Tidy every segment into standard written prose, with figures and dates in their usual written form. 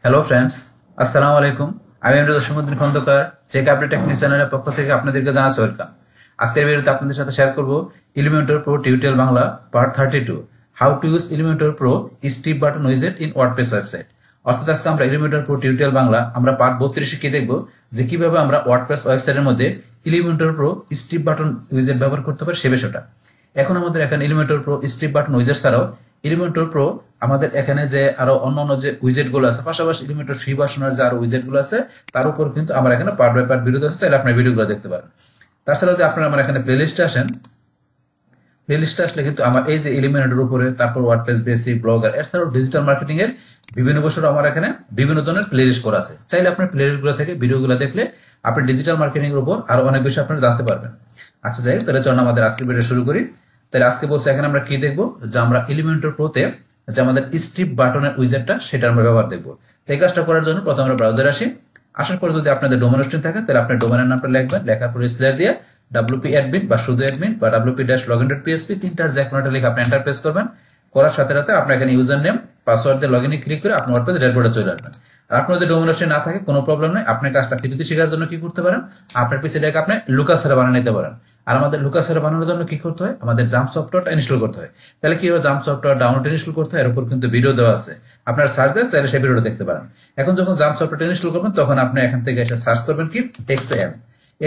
Hello friends, আসসালামু আলাইকুম। আমি ইমরান সমুদ্র খন্দকার, চেক আপডেট টেকনিক চ্যানেলের পক্ষ থেকে আপনাদেরকে জানাচ্ছি ওয়েলকাম। আজকের ভিডিওতে আপনাদের সাথে শেয়ার করব Elementor Pro tutorial Bangla part 32, how to use Elementor Pro Stripe button উইজেট ইন ওয়ার্ডপ্রেস ওয়েবসাইট। অর্থাৎ আজকে আমরা এলিমেন্টর প্রো টিউটোরিয়াল বাংলা আমরা পার্ট 32 কি দেখব, যে কিভাবে আমরা ওয়ার্ডপ্রেস ওয়েবসাইটের মধ্যে এলিমেন্টর প্রো স্টিপ বাটন উইজেট ব্যবহার করতে পারি সে বিষয়টা। এখন আমাদের এখানে এলিমেন্টর প্রো স্ট্রিপ বাটন উইজেট ছাড়াও এলিমেন্টর প্রো আমাদের এখানে যে আরো অন্যান্য যে উইজেট গুলো আছে, পাশাপাশি এলিমেন্টর ফ্রি ভার্সনের যে আরো উইজেট গুলো আছে তার উপর কিন্তু আমার এখানে পার্ট বাই পার্ট ভিডিও আছে, চাইলে আপনার ভিডিওগুলো দেখতে পারেন। তাছাড়া যদি আপনারা আমার এখানে প্লেলিস্টে আসেন, প্লেলিস্টে আসলে কিন্তু আমার এই যে এলিমেন্টর উপরে, তারপর ওয়ার্ডপ্রেস বেসিক, ব্লগার, এছাড়াও ডিজিটাল মার্কেটিং এর বিভিন্ন বছর আমার এখানে বিভিন্ন ধরনের প্লেলিস্ট করা আছে। চাইলে আপনার প্লেলিস্ট গুলো থেকে ভিডিওগুলো দেখলে আপনি ডিজিটাল মার্কেটিং এর উপর আরো অনেক বিষয় আপনারা জানতে পারবেন। আচ্ছা, যাই হোক, তাহলে চলুন আমাদের আজকের ভিডিও শুরু করি। তাহলে আজকে বলছি এখানে আমরা কি দেখবো, যে আমরা এলিমেন্টর প্রোতে যে আমাদের স্ট্রিপ বাটনের উইজেটটা সেটা আমরা ব্যবহার দেখবো। এই কাজটা করার জন্য প্রথমে আমরা ব্রাউজারে আসি। আসার পর যদি আপনাদের ডোমেন হোস্টিং থাকে তাহলে আপনার ডোমেনের নামটা লিখবেন, লেখার পর স্ল্যাশ দিয়ে wp admin বা শুধু অ্যাডমিন বা wp-login.php তিনটার যে কোনোটা লিখে আপনি এন্টার প্রেস করবেন। করার সাথে সাথে আপনি এখানে ইউজার নেম পাসওয়ার্ড দিয়ে লগইনে ক্লিক করে আপনি ওয়ার্ডপ্রেস ড্যাশবোর্ডে চলে আসবেন। আর আপনার যদি ডোমেন হোস্টিং না থাকে কোনো প্রবলেম নেই, আপনার কাজটা ফ্রিতে শেখার জন্য কি করতে পারেন, আপনার পিসিটাকে আপনি লুকাস সার্ভার বানিয়ে নিতে পারেন। আর আমাদের লুকাস সার্ভার বানানোর জন্য কি করতে হয়, আমাদের জাম্প সফটওয়্যারটা ইনস্টল করতে হয়। তাহলে কিভাবে জাম্প সফটওয়্যার ডাউনলোড ইনস্টল করতে হয় এর উপর কিন্তু ভিডিও দেওয়া আছে, আপনার সার্চ দিয়ে চাইলে সেই ভিডিওটা দেখতে পারেন। এখন যখন জাম্প সফটওয়্যারটা ইনস্টল করবেন তখন আপনি এখান থেকে এসে সার্চ করবেন কি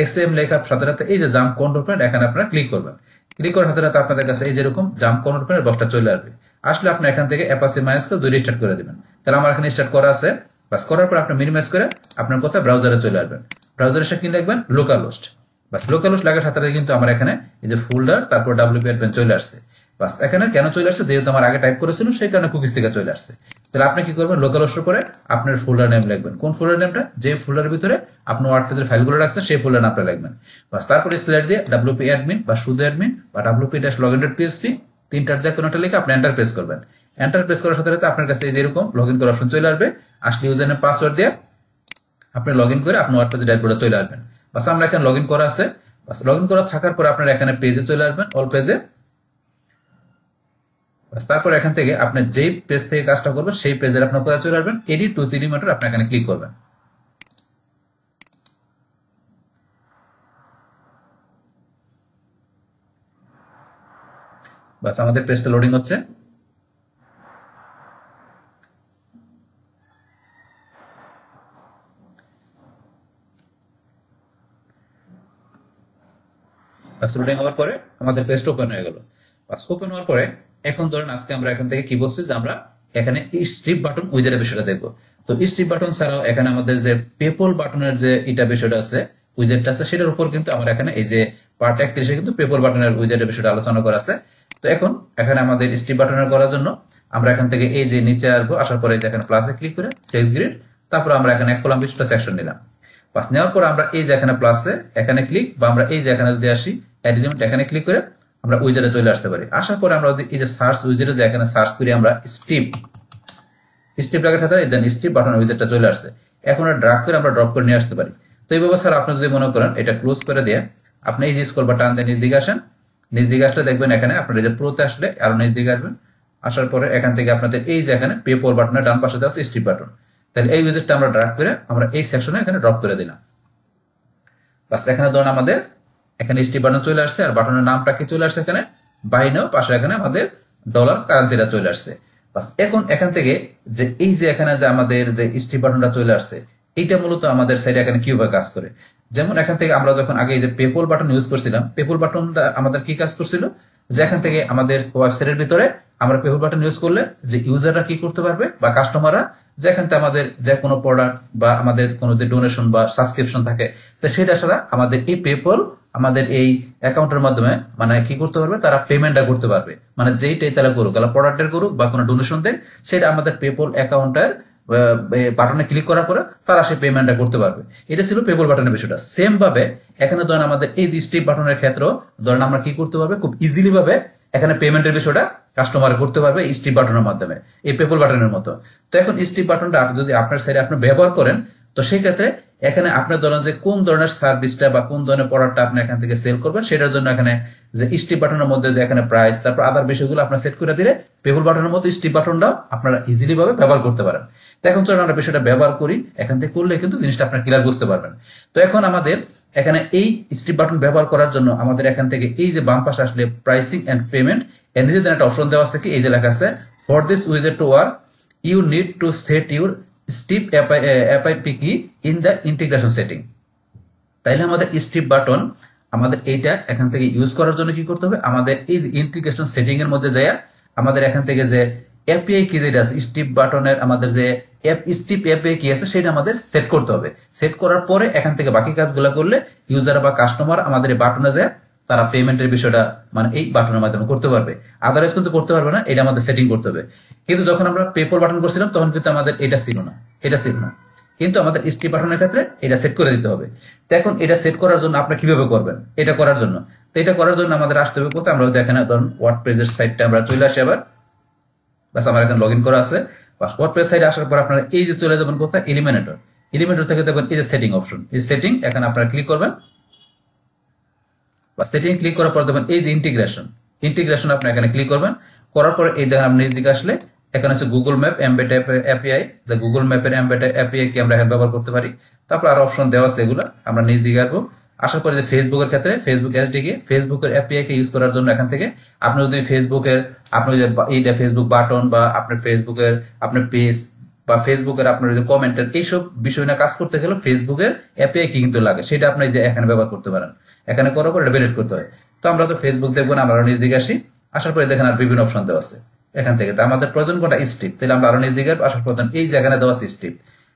এক্সএম লেখার সাথে সাথে এই যে জাম্প কন্ট্রোল পয়েন্ট এখানে আপনারা ক্লিক করবেন। ক্লিক করার সাথে সাথে আপনাদের কাছে এই যেরকম জাম্প কন্ট্রোল পয়েন্ট বক্সটা চলে আসবে। আসলে আপনি এখান থেকে অ্যাপাচি মাইনাসকে 2 রিস্টার্ট করে দিবেন। তাহলে আমার এখানে স্টার্ট করা আছে, বাস করার পর আপনি মিনিমাইজ করে আপনার কোথায় ব্রাউজারে চলে আসবেন। ব্রাউজারে এসে কি লিখবেন, লোকাল হোস্ট। বাস লোকাল হোস্ট লাগার সাথে সাথে কিন্তু আমার এখানে এই যে ফোল্ডার তারপর wp admin চলে আসছে। বাস এখানে কেন চলে আসছে, যেহেতু আমার আগে টাইপ করেছিল সেই কারণে কুকিজ থেকে চলে আসছে। তাহলে আপনি কি করবেন, লোকাল হোস্টের পরে আপনার ফোল্ডার নেম লিখবেন। কোন ফোল্ডার নেমটা, যে ফোল্ডারের ভিতরে আপনি ওয়ার্ডপ্রেসের ফাইলগুলো রাখছেন সেই ফোল্ডার নামটা লিখবেন। বাস তারপরে স্ল্যাশ দিয়ে wp admin বা শুধু অ্যাডমিন বা wp-login.php তিনটার যে কোনোটা লিখে আপনি এন্টার প্রেস করবেন। এন্টার প্রেস করার সাথে সাথে আপনার কাছে এই যেরকম লগইন করার অপশন চলে আসবে। আসলে ইউজার নেম পাসওয়ার্ড দিয়ে আপনি লগইন করে আপনি ওয়ার্ডপ্রেস ড্যাশবোর্ডে চলে আসবেন। বাস আমরা এখানে লগইন করা আছে। বাস লগইন করা থাকার পর আপনার এখানে পেজে চলে আসবেন, অল পেজে। তারপর এখান থেকে আপনি যেই পেজ থেকে কাজটা করবেন সেই পেজের আপনার কোথায় চলে আসবেন, এডিট টু এলিমেন্টর আপনি এখানে ক্লিক করবেন। বাস আমাদের পেজটা লোডিং হচ্ছে। বাস লোডিং হওয়ার পরে আমাদের পেজটা ওপেন হয়ে গেল। বাস ওপেন হওয়ার পরে এখন ধরেন আজকে আমরা এখান থেকে কি বলছি, যে আমরা এখানে স্ট্রিপ বাটন উইজেটের বিষয়টা দেখবো। তো স্ট্রিপ বাটন ছাড়াও এখানে আমাদের যে পেপল বাটনের যে এটা বিষয়টা আছে, উইজেটটা আছে, সেটার উপর কিন্তু আমার এখানে এই যে পার্ট 31 কিন্তু পেপল বাটনের উইজেটের বিষয়টা আলোচনা করা আছে। তো এখন এখানে আমাদের স্ট্রিপ বাটনের করার জন্য আমরা এখান থেকে এই যে নিচে আসবো, আসার পরে এখানে প্লাসে ক্লিক করে টেক্সট গ্রিড, তারপর আমরা এখানে এক কলাম বিশিষ্ট সেকশন নিলাম। পাস নেওয়ার পর আমরা এই যে এখানে প্লাসে এখানে ক্লিক, বা আমরা এই যে এখানে যদি আসি এলিমেন্ট এখানে ক্লিক করে আমরা উইজারে চলে আসতে পারি। আসার পরে আমরা এই যে সার্চ উইজারে যে এখানে সার্চ করি আমরা স্ট্রিপ লাগার সাথে দেন স্ট্রিপ বাটন উইজারটা চলে আসছে। এখন ড্রাগ করে আমরা ড্রপ করে নিয়ে আসতে পারি। তো এইভাবে স্যার আপনি যদি মনে করেন এটা ক্লোজ করে দিয়ে আপনি এই যে স্ক্রল বা টান দিয়ে নিচ দিকে আসেন, নিচ দিকে আসলে দেখবেন এখানে আপনার এই যে প্রোতে আসলে আরো নিচ দিকে আসবেন। আসার পরে এখান থেকে আপনাদের এই যে এখানে পেপল বাটনের ডান পাশে দেওয়া আছে স্ট্রিপ বাটন। তাহলে এই উইজারটা আমরা ড্রাগ করে আমরা এই সেকশনে এখানে ড্রপ করে দিলাম। বাস এখানে ধরুন আমাদের এখানে স্ট্রিপ বাটন চলে আসছে, আর বাটনের নামটা কি চলে আসছে এখানে বাইনেও, পাশে এখানে আমাদের ডলার কারেন্সিটা চলে আসছে। বাস এখন এখান থেকে যে এই যে এখানে যে আমাদের যে স্ট্রিপ বাটনটা চলে আসছে, এইটা মূলত আমাদের সাইডে এখানে কিভাবে কাজ করে। যেমন এখান থেকে আমরা যখন আগে এই যে পেপল বাটন ইউজ করছিলাম, পেপল বাটনটা আমাদের কি কাজ করছিল, যে এখান থেকে আমাদের ওয়েবসাইটের ভিতরে আমরা পেপল বাটন ইউজ করলে যে ইউজাররা কি করতে পারবে বা কাস্টমাররা, যেখান থেকে আমাদের যে কোনো প্রোডাক্ট বা আমাদের কোনো যে ডোনেশন বা সাবস্ক্রিপশন থাকে, তো সেটা ছাড়া আমাদের এই পেপল আমাদের এই অ্যাকাউন্টের মাধ্যমে মানে কি করতে পারবে, তারা পেমেন্টটা করতে পারবে। মানে যেইটাই তারা করুক, তারা প্রোডাক্টের করুক বা কোনো ডোনেশন দেয়, সেটা আমাদের পেপল অ্যাকাউন্টের বাটনে ক্লিক করার পরে তারা সেই পেমেন্টটা করতে পারবে। এটা ছিল পেপল বাটনের বিষয়টা। সেম ভাবে এখানে ধরেন আমাদের এই যে স্ট্রিপ বাটনের ক্ষেত্রেও ধরেন আমরা কি করতে পারবে, খুব ইজিলি ভাবে এখানে পেমেন্টের বিষয়টা কাস্টমার করতে পারবে এই স্ট্রিপ বাটনের মাধ্যমে, এই পেপল বাটনের মতো। তো এখন স্ট্রিপ বাটনটা যদি আপনার সাইডে আপনি ব্যবহার করেন, তো সেই ক্ষেত্রে এখানে আপনি ধরেন যে কোন ধরনের সার্ভিসটা বা কোন ধরনের প্রোডাক্টটা আপনি এখান থেকে সেল করবেন সেটার জন্য এখানে যে স্টিপ বাটনের মধ্যে যে এখানে প্রাইস তারপর আদার বিষয়গুলো আপনার সেট করে দিলে পেবল বাটনের মতো স্টিপ বাটনটাও আপনারা ইজিলি ভাবে ব্যবহার করতে পারেন। তো এখন চলুন আমরা বিষয়টা ব্যবহার করি, এখান থেকে করলে কিন্তু জিনিসটা আপনার ক্লিয়ার বুঝতে পারবেন। তো এখন আমাদের এখানে এই স্টিপ বাটন ব্যবহার করার জন্য আমাদের এখান থেকে এই যে বাম পাশে আসলে প্রাইসিং এন্ড পেমেন্ট এর নিচে একটা অপশন দেওয়া আছে কি এই যে লেখা আছে ফর দিস উইজেট to work you need to set your Stripe API key in the integration setting. তাইলে আমাদের স্টিপ বাটন আমাদের এইটা এখান থেকে ইউজ করার জন্য কি করতে হবে, আমাদের এই যে ইন্টিগ্রেশন সেটিং এর মধ্যে যায় আমাদের এখান থেকে যে এপিআই কি যেটা আছে স্টিপ বাটনের আমাদের যে স্টিপ এপিআই কি আছে সেটা আমাদের সেট করতে হবে। সেট করার পরে এখান থেকে বাকি কাজগুলো করলে ইউজার বা কাস্টমার আমাদের এই বাটনে যায় তারা পেমেন্টের বিষয়টা মানে এই বাটনের মাধ্যমে করতে পারবে, আদারওয়াইজ কিন্তু করতে পারবে না, এটা আমাদের সেটিং করতে হবে। কিন্তু যখন আমরা পেপল বাটন করছিলাম তখন কিন্তু আমাদের এটা ছিল না, কিন্তু আমাদের স্টিপ বাটনের ক্ষেত্রে এটা সেট করে দিতে হবে। তো এখন এটা সেট করার জন্য আপনি কিভাবে করবেন, এটা করার জন্য আমাদের আসতে হবে কোথায়, আমরা দেখেন ধরুন ওয়ার্ডপ্রেসের সাইটটা আমরা চলে আসি আবার, বাস আমার এখানে লগ ইন করা আছে। বাস ওয়ার্ডপ্রেস সাইটে আসার পর আপনারা এই যে চলে যাবেন কোথায়, এলিমেন্টর থেকে দেখবেন এই যে সেটিং অপশন, এই সেটিং এখানে আপনারা ক্লিক করবেন। বা সেটিং ক্লিক করার পর দেখবেন এই যে ইন্টিগ্রেশন আপনি এখানে ক্লিক করবেন। করার পরে এই দেখেন আপনি নিচ দিকে আসলে এখানে আছে Google map embed API, Google ম্যাপের এমবেড এপিআই কি আমরা এখানে ব্যবহার করতে পারি। তারপর আরো অপশন দেওয়া আছে, এগুলো আমরা নিচ দিকে আসবো। আসার পরে যে ফেসবুকের ক্ষেত্রে ফেসবুক এসডিকে ফেসবুকের এপিআই কে ইউজ করার জন্য এখান থেকে আপনি যদি আপনি এইটা ফেসবুক বাটন বা আপনার ফেসবুকের আপনার পেজ বা ফেসবুকের আপনার যে কমেন্টের এইসব বিষয় না কাজ করতে গেলে ফেসবুকের এপিআই কি কিন্তু লাগে, সেটা আপনি যে এখানে ব্যবহার করতে পারেন। এখানে করার পর এটা বেলেট করতে হয়। তো আমরা তো ফেসবুক দেখবো না, আমরা নিচ দিকে আসি। আসার পরে দেখেন আর বিভিন্ন অপশন দেওয়া আছে এখান থেকে। তো আমাদের প্রয়োজন কোনটা, স্ট্রিপ। তাহলে আমরা আরো নিচ দিকে আসার পর এই যে এখানে দেওয়া আছে স্ট্রিপ।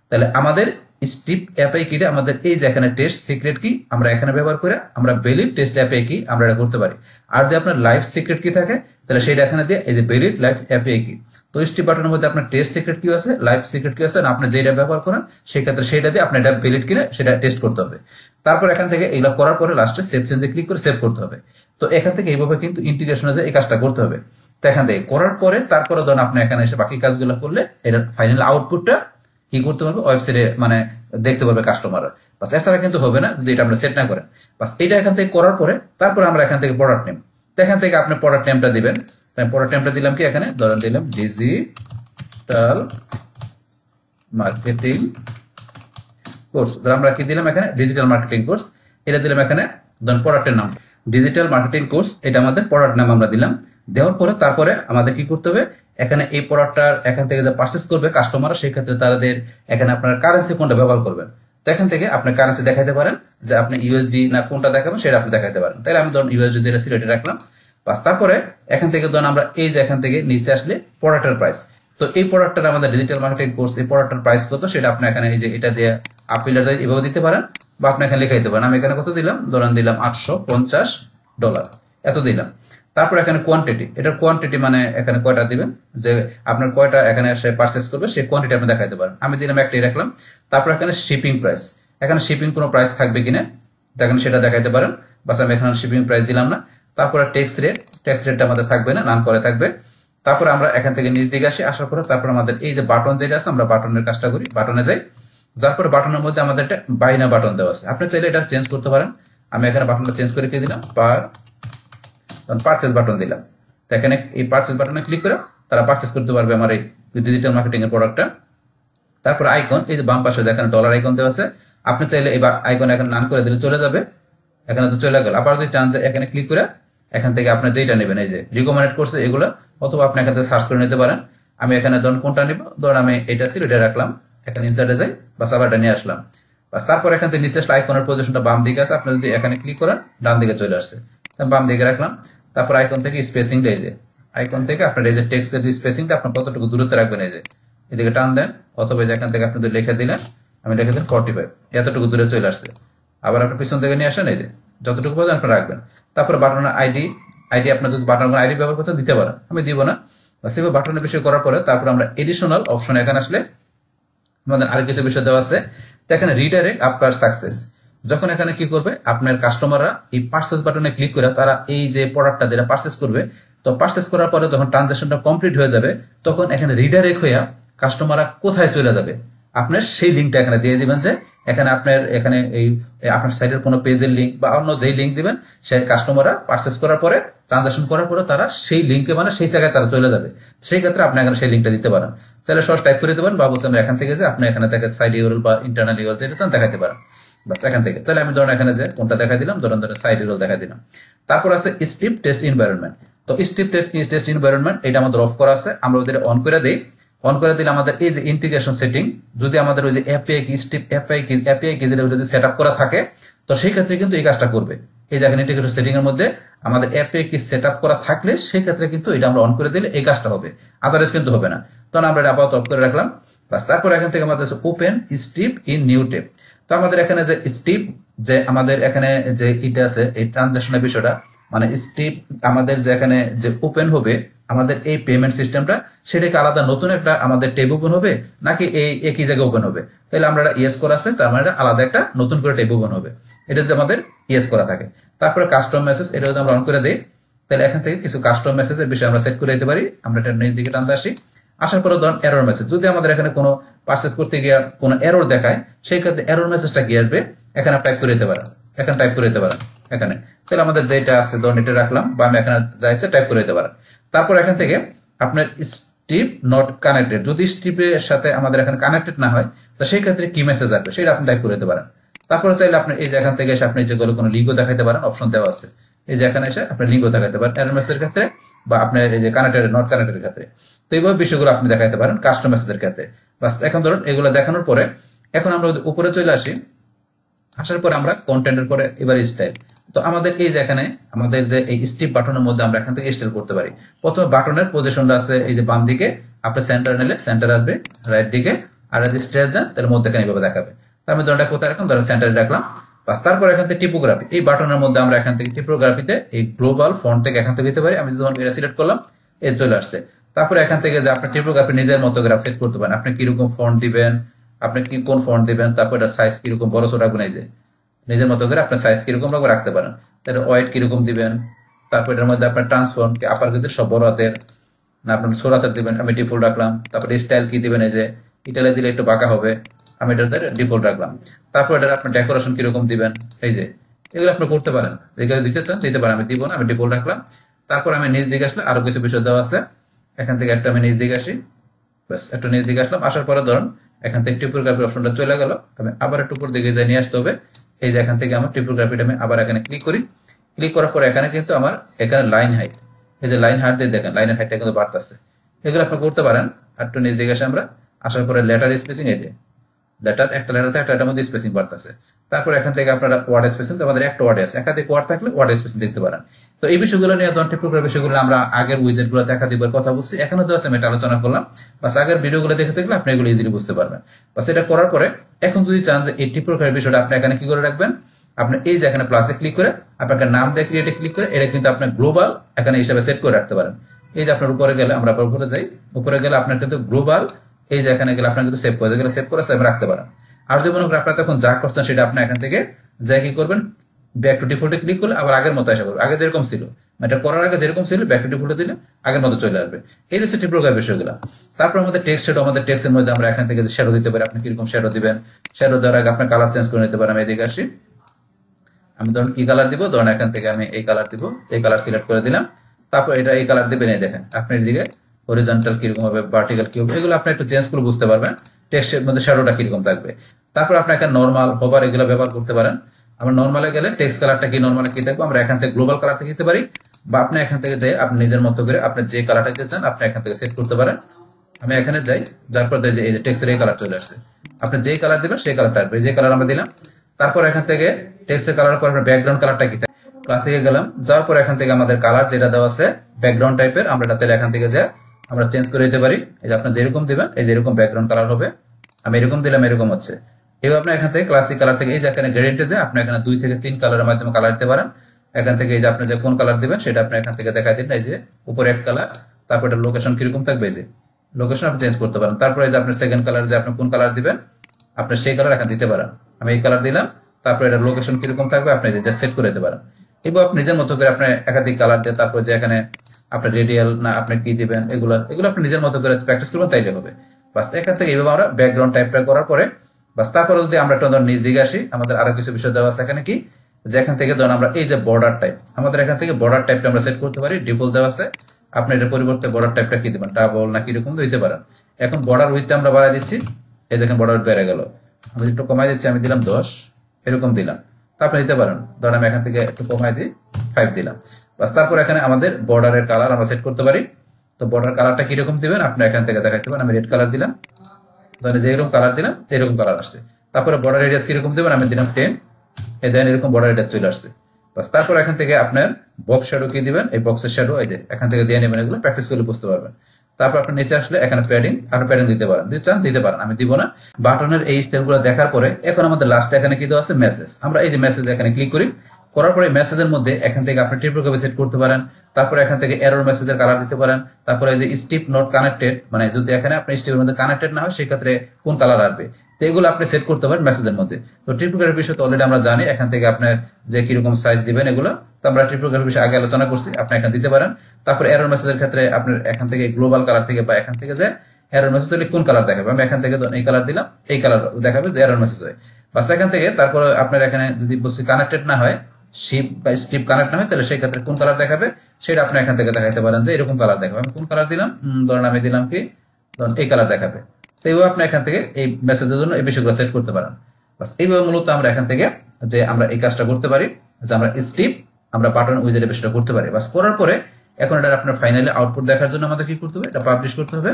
তাহলে আমাদের স্ট্রিপ অ্যাপআই কিটা আমাদের এই যে এখানে টেস্ট সিক্রেট কি আমরা এখানে ব্যবহার করে আমরা ভ্যালিড টেস্ট অ্যাপআই কি আমরা এটা করতে পারি। আর যদি আপনার লাইভ সিক্রেট কি থাকে তাহলে সেটা এখানে দিয়ে এই যে ভ্যালিড লাইভ অ্যাপআই কি। তো স্ট্রিপ বাটনের মধ্যে আপনার টেস্ট সিক্রেট কি আছে, লাইভ সিক্রেট কি আছে, আপনি যেটা ব্যবহার করেন সেই ক্ষেত্রে সেটা দিয়ে আপনি এটা ভ্যালিড কিনা সেটা টেস্ট করতে হবে। তারপর এখান থেকে এগুলো করার পরে লাস্টে সেভ চেঞ্জে ক্লিক করে সেভ করতে হবে। তো এখান থেকে এইভাবে কিন্তু ইন্টিগ্রেশনে যে এই কাজটা করতে হবে। তো এখান থেকে করার পরে তারপরে ধরুন আপনি এখানে এসে বাকি কাজগুলো করলে এটার ফাইনাল আউটপুটটা কি করতে পারবে, ওয়েবসাইটে মানে দেখতে পারবে কাস্টমাররা। বাস এছাড়া কিন্তু হবে না যদি এটা আমরা সেট না করেন। বাস এটা এখান থেকে করার পরে তারপরে আমরা এখান থেকে প্রোডাক্ট নেম, তো এখান থেকে আপনি প্রোডাক্ট নেমটা দিবেন। প্রোডাক্ট নেমটা দিলাম কি এখানে ধরেন দিলাম ডিজিটাল মার্কেটিং কোর্স। আমরা কি দিলাম এখানে ডিজিটাল মার্কেটিং কোর্স, এটা দিলাম এখানে ধরেন প্রোডাক্টের নাম ডিজিটাল মার্কেটিং কোর্স, এটা আমাদের প্রোডাক্ট নাম আমরা দিলাম। দেওয়ার পরে তারপরে আমাদের কি করতে হবে, এখানে এই প্রোডাক্টটার এখান থেকে যে পারচেজ করবে কাস্টমাররা সেই ক্ষেত্রে তাদের এখানে আপনার কারেন্সি কোনটা ব্যবহার করবেন। তো এখান থেকে আপনি কারেন্সি দেখাইতে পারেন যে আপনি ইউএসডি না কোনটা দেখাবেন সেটা আপনি দেখাইতে পারেন। তাহলে আমি ধরুন ইউএসডি যেটা ছিল এটা রাখলাম। বাস তারপরে এখান থেকে ধরুন আমরা এই যে এখান থেকে নিচে আসলে প্রোডাক্টের প্রাইস, তো এই প্রোডাক্টটার আমাদের ডিজিটাল মার্কেটিং কোর্স এই প্রোডাক্টের প্রাইস কত সেটা আপনি এখানে এই যে এটা দিয়ে আপিলার এভাবে দিতে পারেন বা আপনি এখানে লিখে দিতে পারেন। আমি এখানে কত দিলাম, ধরেন দিলাম $850 এত দিলাম। তারপর এখানে কোয়ান্টিটি, এটার কোয়ান্টিটি মানে এখানে কয়টা দিবেন যে আপনার কয়টা এখানে সে পারচেজ করবে সেই কোয়ান্টিটি আপনি দেখাইতে পারেন। আমি দিলাম একটাই রাখলাম। তারপর এখানে শিপিং প্রাইস, এখানে শিপিং কোনো প্রাইস থাকবে কিনা দেখেন সেটা দেখাইতে পারেন। বাস আমি এখানে শিপিং প্রাইস দিলাম না। তারপরে ট্যাক্স রেটটা আমাদের থাকবে না, নাম করে থাকবে। তারপরে আমরা এখান থেকে নিচ দিকে আসি, আসার পরে তারপর আমাদের এই যে বাটন যেটা আছে আমরা বাটনের কাজটা করি, বাটনে যাই। যার পরে বাটনের মধ্যে আমাদের একটা বাই না বাটন দেওয়া আছে, আপনি চাইলে এটা চেঞ্জ করতে পারেন। আমি এখানে বাটনটা চেঞ্জ করে কি দিলাম পারচেজ বাটন দিলাম। তো এখানে এই পারচেজ বাটনে ক্লিক করে তারা পারচেজ করতে পারবে আমার এই ডিজিটাল মার্কেটিং এর প্রোডাক্টটা। তারপর আইকন, এই যে বাম পাশে এখানে ডলার আইকন দেওয়া আছে, আপনি চাইলে এই আইকন এখানে নাম করে দিলে চলে যাবে, এখানে তো চলে গেল। আবার যদি চান যে এখানে ক্লিক করে এখান থেকে আপনি যেটা নেবেন এই যে রিকমেন্ড করছে এগুলো, অথবা আপনি এখান থেকে সার্চ করে নিতে পারেন। আমি এখানে ধরুন কোনটা নিব, ধরুন আমি এটা ছিল এটা রাখলাম, এখানে ইনসার্টে যাই বাস আবার এটা নিয়ে আসলাম। বাস তারপর এখান থেকে নিচে আসলে আইকনের পজিশনটা বাম দিকে আছে, আপনি যদি এখানে ক্লিক করেন ডান দিকে চলে আসছে, বাম দিকে রাখলাম। তারপর আইকন থেকে স্পেসিংটা এই যে আইকন থেকে আপনার এই যে টেক্সটের যে স্পেসিংটা আপনার কতটুকু দূরত্বে রাখবেন এই যে এদিকে টান দেন, অথবা এখান থেকে আপনি লিখে দিলেন, আমি লিখে দিন 45 এতটুকু দূরে চলে আসছে। আবার আপনার পিছন থেকে নিয়ে আসেন এই যে যতটুকু পর্যন্ত আপনি রাখবেন। তারপর বাটনের আইডি আপনার যদি বাটনের আইডি ব্যবহার করতে দিতে পারেন, আমি দিব না। সেভাবে বাটনের বিষয় করার পরে তারপর আমরা এডিশনাল অপশন এখানে আসলে আমাদের আরেক কিছু বিষয় দেওয়া আছে। তো এখানে রিডাইরেক্ট আফটার সাকসেস, যখন এখানে কি করবে আপনার কাস্টমাররা এই পারচেজ বাটনে ক্লিক করে তারা এই যে প্রোডাক্টটা যেটা পারচেজ করবে, তো পারচেজ করার পরে যখন ট্রানজাকশনটা কমপ্লিট হয়ে যাবে তখন এখানে রিডাইরেক্ট হয়ে কাস্টমাররা কোথায় চলে যাবে আপনার সেই লিঙ্কটা এখানে দিয়ে দিবেন যে এখানে আপনার সাইটের কোনো পেজের লিঙ্ক বা অন্য যেই লিঙ্ক দিবেন সেই কাস্টমাররা পারচেস করার পরে ট্রানজাকশন করার পরে তারা সেই লিঙ্কে মানে সেই জায়গায় তারা চলে যাবে। সেই ক্ষেত্রে আপনি এখানে সেই লিঙ্কটা দিতে পারেন। চাইলে সহজ টাইপ করে দেবেন বা বলছেন এখান থেকে যে আপনি এখানে দেখেন সাইড ইউআরএল বা ইন্টারনাল ইউআরএল যেটা চান দেখাতে পারেন। বাস এখান থেকে তাহলে আমি ধরেন এখানে যে কোনটা দেখা দিলাম, ধরেন সাইড ইউআরএল দেখা দিলাম। তারপর আছে স্ট্রিপ টেস্ট এনভায়রনমেন্ট। তো স্ট্রিপ টেস্ট এনভায়রনমেন্ট এটা আমাদের অফ করা আছে, আমরা ওদের অন করে দেই। অন করে দিলে আমাদের এই যে ইন্টিগ্রেশন সেটিং, যদি আমাদের ওই যে এপিআই কি স্ট্রিপ এপিআই কি যেটা যদি সেট আপ করা থাকে তো সেই ক্ষেত্রে কিন্তু এই কাজটা করবে। এই যে ইন্টিগ্রেশন সেটিং এর মধ্যে আমাদের এপিআই কি সেট আপ করা থাকলে সেই ক্ষেত্রে কিন্তু এটা আমরা অন করে দিলে এই কাজটা হবে, আদারওয়াইজ কিন্তু হবে না। তখন আমরা এটা আপাতত অফ করে রাখলাম। বাস তারপর এখান থেকে আমাদের open strip in new tab. তো আমাদের এখানে যে স্ট্রিপ যে আমাদের এখানে যে এটা আছে এই ট্রানজাকশনের বিষয়টা মানে স্ট্রিপ আমাদের যে এখানে যে ওপেন হবে আমাদের এই পেমেন্ট সিস্টেমটা, সেটাকে আলাদা নতুন একটা আমাদের ট্যাব ওপেন হবে নাকি এই একই জায়গায় ওপেন হবে? তাহলে আমরা ইয়েস করা আছে, তার মানে আলাদা একটা নতুন করে ট্যাব ওপেন হবে, এটা যদি আমাদের ইয়েস করা থাকে। তারপরে কাস্টম মেসেজ, এটা যদি আমরা অন করে দিই তাহলে এখান থেকে কিছু কাস্টম মেসেজের বিষয় আমরা সেট করে দিতে পারি। আমরা এটা নিজ দিকে টানতে আসি, আসার পরে ধরুন এরর মেসেজ, যদি আমাদের এখানে কোনো পারচেজ করতে গিয়ে কোনো এরর দেখায় সেই ক্ষেত্রে এরর মেসেজটা কি আসবে এখানে টাইপ করে দিতে পারেন, এখানে টাইপ করে দিতে পারেন এখানে। তাহলে আমাদের যেটা আছে ধরুন এটা রাখলাম বা আমি এখানে যা ইচ্ছা টাইপ করে দিতে পারেন। তারপর এখান থেকে আপনার স্ট্রিপ নট কানেক্টেড, যদি স্ট্রিপের সাথে আমাদের এখানে কানেক্টেড না হয় তো সেই ক্ষেত্রে কি মেসেজ আসবে সেটা আপনি টাইপ করে দিতে পারেন। তারপরে চাইলে আপনি এই যে এখান থেকে এসে আপনি যেগুলো কোনো লিঙ্কও দেখাতে পারেন, অপশন দেওয়া আছে, এই যে এখানে এসে আপনি লিঙ্কও দেখাতে পারেন এরর মেসেজের ক্ষেত্রে বা আপনার এই যে কানেক্টেড নট কানেক্টেড ক্ষেত্রে। তো এইভাবে বিষয়গুলো আপনি দেখাতে পারেন কাস্টম মেসেজের ক্ষেত্রে। বাস এখন ধরুন এগুলো দেখানোর পরে এখন আমরা উপরে চলে আসি, আসার পরে আমরা কন্টেন্টের পরে এবার স্টাইল। তো আমাদের এই যে এখানে আমাদের যে এই স্ট্রিপ বাটনের মধ্যে আমরা এখান থেকে স্টাইল করতে পারি। প্রথমে বাটনের পজিশনটা আছে এই যে বাম দিকে, আপনি সেন্টার নিলে সেন্টার আসবে রাইট দিকে, আর যদি স্ট্রেচ দেন তাহলে মধ্যেখানে এইভাবে দেখাবে। তো আমি ধরনটা কোথায় রাখলাম, ধরেন সেন্টারে রাখলাম। বাস তারপর এখান থেকে টিপোগ্রাফি, এই বাটনের মধ্যে আমরা এখান থেকে টিপোগ্রাফিতে এই গ্লোবাল ফন্ট থেকে এখান থেকে দিতে পারি। আমি যদি এটা সিলেক্ট করলাম এই চলে আসছে। তারপরে এখান থেকে যে আপনি টিপোগ্রাফি নিজের মতো গ্রাফ সেট করতে পারেন, আপনি কিরকম ফন্ট দিবেন, আপনি কি কোন ফন্ট দিবেন, তারপর এটা সাইজ কিরকম বড় ছোট রাখবেন, এই যে নিজের মতো করে আপনার সাইজ কিরকম রাখতে পারেন, তাহলে ওয়েট কিরকম দিবেন, তারপর এটার মধ্যে আপনার ট্রান্সফর্ম কি আপার কেসের সব বড় হাতের না আপনার ছোট হাতের দিবেন, আমি ডিফল্ট রাখলাম। তারপরে স্টাইল কি দিবেন, এই যে ইটালে দিলে একটু বাঁকা হবে, আমি এটাতে ডিফল্ট রাখলাম। তারপর এটা আপনার ডেকোরেশন কিরকম দিবেন, এই যে এগুলো আপনি করতে পারেন, যেগুলো দিতে চান দিতে পারেন, আমি দিব না, আমি ডিফল্ট রাখলাম। তারপর আমি নিচ দিকে আসলে আরো কিছু বিষয় দেওয়া আছে, এখান থেকে একটা আমি নিচ দিকে আসি, ব্যাস একটু নিচ দিকে আসলাম। আসার পরে ধরুন এখান থেকে টিপোগ্রাফি অপশনটা চলে গেল, আমি আবার একটু উপর দিকে যাই নিয়ে আসতে হবে। এই যে এখান থেকে আমার টিপোগ্রাফিটা আমি আবার এখানে ক্লিক করি, ক্লিক করার পর এখানে কিন্তু আমার এখানে লাইন হাইট, এই যে লাইন হাইট দিয়ে দেখেন লাইনের হাইটটা কিন্তু বাড়তেছে, এগুলো আপনি করতে পারেন। আর একটু নিচ দিকে আসে আমরা, আসার পরে লেটার স্পেসিং, এই যে লেটার একটা লেটার একটার মধ্যে স্পেসিং বাড়তেছে। তারপর এখান থেকে আপনারা ওয়ার্ড স্পেসিং, তো আমাদের একটা ওয়ার্ড আছে, একাধিক ওয়ার্ড থাকলে ওয়ার্ড স্পেসিং দেখতে পারেন। তো এই বিষয়গুলো নিয়ে ধরুন টিপোগ্রাফি বিষয়গুলো আমরা আগের উইজেট গুলোতে একাধিকবার কথা বলছি, এখানে তো আছে আমি এটা আলোচনা করলাম। বাস আগের ভিডিওগুলো দেখে থাকলে আপনি এগুলো ইজিলি বুঝতে পারবেন। বাস এটা করার পরে এখন যদি চান যে এই টিপোগ্রাফি বিষয়টা আপনি এখানে কি করে রাখবেন, আপনি এই যে এখানে প্লাসে ক্লিক করে আপনাকে নাম দিয়ে ক্রিয়েটে ক্লিক করে এটা কিন্তু আপনি গ্লোবাল এখানে হিসাবে সেট করে রাখতে পারেন। এই যে আপনার উপরে গেলে, আমরা উপরে যাই, উপরে গেলে আপনার কিন্তু গ্লোবাল এই যে এখানে গেলে আপনার কিন্তু সেভ করে গেলে সেভ করে সেভ রাখতে পারেন। আর যদি মনে করেন আপনার তখন যা করছেন সেটা আপনি এখান থেকে যা কি করবেন, ব্যাক টু ডিফল্টে ক্লিক করলে আবার আগের মতো আসা করবে, আগে যেরকম ছিল এটা করার আগে যেরকম ছিল ব্যাক টু ডিফল্টে দিলে আগের মতো চলে আসবে। এই হচ্ছে টিপোগ্রাফি বিষয়গুলো। তারপর আমাদের টেক্সট শ্যাডো, আমাদের টেক্সটের মধ্যে আমরা এখান থেকে যে শ্যাডো দিতে পারি, আপনি কিরকম শ্যাডো দিবেন, শ্যাডো দেওয়ার আগে আপনি কালার চেঞ্জ করে নিতে পারেন। আমি এদিকে আসি, আমি ধরুন কি কালার দিব, ধরুন এখান থেকে আমি এই কালার দিব, এই কালার সিলেক্ট করে দিলাম। তারপর এটা এই কালার দিবেন, এই দেখেন আপনি এদিকে হরিজন্টাল কিরকম হবে, ভার্টিক্যাল কি হবে, এগুলো আপনি একটু চেঞ্জ করে বুঝতে পারবেন টেক্সটের মধ্যে শ্যাডোটা কিরকম থাকবে। তারপর আপনি এখানে নর্মাল হোভার এগুলো ব্যবহার করতে পারেন। আমরা নর্মালে গেলে টেক্সট কালারটা কি নর্মালে কি থাকবে, আমরা এখান থেকে গ্লোবাল কালার থেকে দিতে পারি, বা আপনি এখান থেকে যাই আপনি নিজের মতো করে আপনি যে কালারটা দিতে চান আপনি এখান থেকে সেট করতে পারেন। আমি এখানে যাই, যার পর এই যে টেক্সটের এই কালার চলে আসছে, আপনি যেই কালার দিবেন সেই কালারটা আসবে, যে কালার আমরা দিলাম। তারপর এখান থেকে টেক্সটের কালার পর আপনার ব্যাকগ্রাউন্ড কালারটা কি ক্লাসিকে গেলাম, যাওয়ার পর এখান থেকে আমাদের কালার যেটা দেওয়া আছে ব্যাকগ্রাউন্ড টাইপের, আমরা এটা তাহলে এখান থেকে যে আমরা চেঞ্জ করে দিতে পারি। এই যে আপনি যেরকম দিবেন এই যে এরকম ব্যাকগ্রাউন্ড কালার হবে, আমি এরকম দিলাম এরকম হচ্ছে। এবার আপনি এখান থেকে ক্লাসিক কালার থেকে এই যে এখানে গ্রেডিয়েন্টে যে আপনি এখানে 2 থেকে 3 কালারের মাধ্যমে কালার দিতে পারেন। এখান থেকে এই যে আপনি যে কোন কালার দিবেন সেটা আপনি এখান থেকে দেখাই দিন, এই যে উপরে এক কালার, তারপর এটা লোকেশন কিরকম থাকবে, এই যে লোকেশন আপনি চেঞ্জ করতে পারেন। তারপরে এই যে আপনি সেকেন্ড কালার যে আপনি কোন কালার দিবেন আপনি সেই কালার এখানে দিতে পারেন, আমি এই কালার দিলাম। তারপর এটা লোকেশন কিরকম থাকবে আপনি জাস্ট সেট করে দিতে পারেন। এবার আপনি নিজের মতো করে আপনি একাধিক কালার দিয়ে তারপর যে এখানে আপনি রেডিয়াল না আপনি কি দিবেন এগুলো আপনি নিজের মতো করে প্র্যাকটিস করবেন, তাইলে হবে। বাস এখান থেকে এইভাবে আমরা ব্যাকগ্রাউন্ড টাইপটা করার পরে বাস তারপরে যদি আমরা একটা ধরুন নিচ দিকে আসি, আমাদের আরো কিছু বিষয় দেওয়া আছে এখানে কি, যে এখান থেকে ধরুন আমরা এই যে বর্ডার টাইপ, আমাদের এখান থেকে বর্ডার টাইপটা আমরা সেট করতে পারি, ডিফল্ট দেওয়া আছে। আপনি এটা পরিবর্তে বর্ডার টাইপটা কি দিবেন, ডাবল না কিরকম দিতে পারেন। এখন বর্ডার উইথটা আমরা বাড়াই দিচ্ছি, এই দেখেন বর্ডার বেড়ে গেল। আমি একটু কমাই দিচ্ছি, আমি দিলাম 10, এরকম দিলাম। তা আপনি দিতে পারেন, ধরেন আমি এখান থেকে একটু কমাই দিই, 5 দিলাম। বাস তারপর এখানে আমাদের বর্ডারের কালার আমরা সেট করতে পারি। তো বর্ডার কালারটা কিরকম দিবেন আপনি এখান থেকে দেখাইতে পারেন। আমি রেড কালার দিলাম, ধরেন যে এরকম কালার দিলাম, এরকম কালার আসছে। তারপরে বর্ডার রেডিয়াস কিরকম দিবেন, আমি দিলাম 10, এই দেন এরকম বর্ডার রেডিয়াস চলে আসছে। বাস তারপর এখান থেকে আপনার বক্স শ্যাডো কি দিবেন, এই বক্সের শ্যাডো এই যে এখান থেকে দিয়ে নেবেন, এগুলো প্র্যাকটিস করলে বুঝতে পারবেন। তারপর আপনি নিচে আসলে এখানে প্যাডিং, আপনি প্যাডিং দিতে পারেন, দিতে চান দিতে পারেন, আমি দিব না। বাটনের এই স্টাইলগুলো দেখার পরে এখন আমাদের লাস্টে এখানে কি দেওয়া আছে, মেসেজ। আমরা এই যে মেসেজ এখানে ক্লিক করি, করার পরে মেসেজের মধ্যে এখান থেকে আপনি ট্রিপল সেট করতে পারেন। তারপরে এখান থেকে এরর মেসেজের কালার দিতে পারেন। তারপরে যে স্টিপ নট কানেক্টেড, মানে যদি এখানে আপনি স্টিপের মধ্যে কানেক্টেড না হয় সেক্ষেত্রে কোন কালার আসবে, তো এগুলো আপনি সেট করতে পারেন মেসেজের মধ্যে। তো ট্রিপল বিষয় তো অলরেডি আমরা জানি, এখান থেকে আপনার যে কিরকম সাইজ দিবেন এগুলো তো আমরা ট্রিপল বিষয়ে আগে আলোচনা করছি, আপনি এখানে দিতে পারেন। তারপরে এরর মেসেজের ক্ষেত্রে আপনার এখান থেকে গ্লোবাল কালার থেকে বা এখান থেকে যে এরর মেসেজ হলে কোন কালার দেখাবে, আমি এখান থেকে এই কালার দিলাম, এই কালার দেখাবে যে এরর মেসেজ হয়। বাস এখান থেকে তারপরে আপনার এখানে যদি বলছি কানেক্টেড না হয়, শিপ বা স্ট্রিপ কানেক্ট না হয়, তাহলে সেই ক্ষেত্রে কোন কালার দেখাবে সেটা আপনি এখান থেকে দেখাতে পারেন যে এরকম কালার দেখাবে। আমি কোন কালার দিলাম, ধরেন আমি দিলাম কি, ধরেন এই কালার দেখাবে। তো এইভাবে আপনি এখান থেকে এই মেসেজের জন্য এই বিষয়গুলো সেট করতে পারেন। বাস এইভাবে মূলত আমরা এখান থেকে যে আমরা এই কাজটা করতে পারি, যে আমরা স্ট্রিপ আমরা বাটন উইজের বিষয়টা করতে পারি। বাস করার পরে এখন এটা আপনার ফাইনালি আউটপুট দেখার জন্য আমাদের কি করতে হবে, এটা পাবলিশ করতে হবে।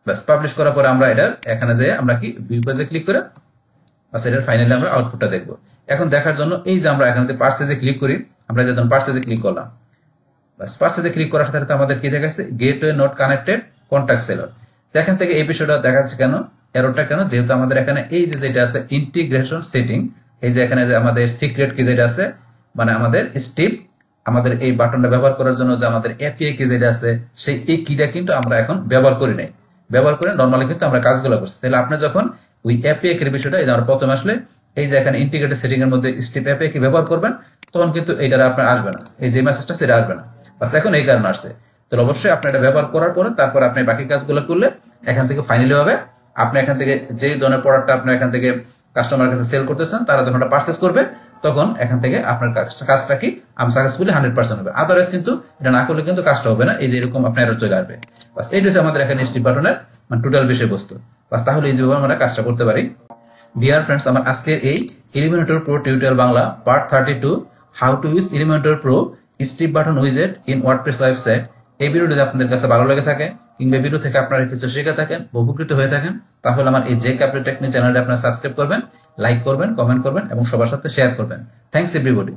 বাস পাবলিশ করার পরে আমরা এটার এখানে যে আমরা কি ভিউ পেজে ক্লিক করে বাস এটার ফাইনালি আমরা আউটপুটটা দেখবো। এখন দেখার জন্য এই যে আমরা এখানে পারচেজে ক্লিক করি, আমরা যখন পারচেজে ক্লিক করলাম, বাস পারচেজে ক্লিক করার সাথে সাথে আমাদের কি দেখাচ্ছে, gateway not connected contact Sailor. এখান থেকে এই বিষয়টা দেখাচ্ছে কেন, এররটা কেন, যেহেতু আমাদের এখানে এই যে যেটা আছে ইন্টিগ্রেশন সেটিং, এই যে এখানে যে আমাদের সিক্রেট কি যেটা আছে, মানে আমাদের স্টিপ আমাদের এই বাটনটা ব্যবহার করার জন্য যে আমাদের এপিআই কি যেটা আছে, সেই এই কিটা কিন্তু আমরা এখন ব্যবহার করি নাই, ব্যবহার করে নর্মালি কিন্তু আমরা কাজগুলো করছি। তাহলে আপনি যখন ওই এপিআই এর বিষয়টা এই যে আমরা প্রথমে আসলে এই যে এখানে ইন্টিগ্রেটেড সেটিং এর মধ্যে স্টিপ এপিআই কি ব্যবহার করবেন, তখন কিন্তু এইটা আপনার আসবে না, এই যে মেসেজটা সেটা আসবে না। বাস এখন এই কারণে আসছে। তাহলে অবশ্যই আপনি এটা ব্যবহার করার পরে তারপর আপনি বাকি কাজগুলো করলে এখান থেকে ফাইনালি হবে আপনি এখান থেকে যেই ধরনের প্রোডাক্টটা আপনি এখান থেকে কাস্টমার কাছে সেল করতেছেন, তারা যখন এটা পারচেস করবে তখন এখান থেকে আপনার কাজটা কি আমি সাকসেসফুলি 100% হবে। আদারওয়াইজ কিন্তু এটা না করলে কিন্তু কাজটা হবে না, এই যে এরকম আপনার এরর চলে আসবে। বাস এইটা হচ্ছে আমাদের এখানে স্টিপ বাটনের মানে টোটাল বিষয়বস্তু। বাস তাহলে এই যেভাবে আমরা কাজটা করতে পারি। ডিয়ার ফ্রেন্ডস, আমার আজকের এই Elementor Pro tutorial Bangla part 32 how to use Elementor Pro Stripe button উইজেট ইন ওয়ার্ডপ্রেস ওয়েবসাইট, এই ভিডিওটি যদি আপনাদের কাছে ভালো লেগে থাকে কিংবা ভিডিও থেকে আপনারা কিছু শিখে থাকেন, উপকৃত হয়ে থাকেন, তাহলে আমার এই জেক আপডেট টেকনিক চ্যানেলটি আপনারা সাবস্ক্রাইব করবেন, লাইক করবেন, কমেন্ট করবেন এবং সবার সাথে শেয়ার করবেন। Thanks everybody.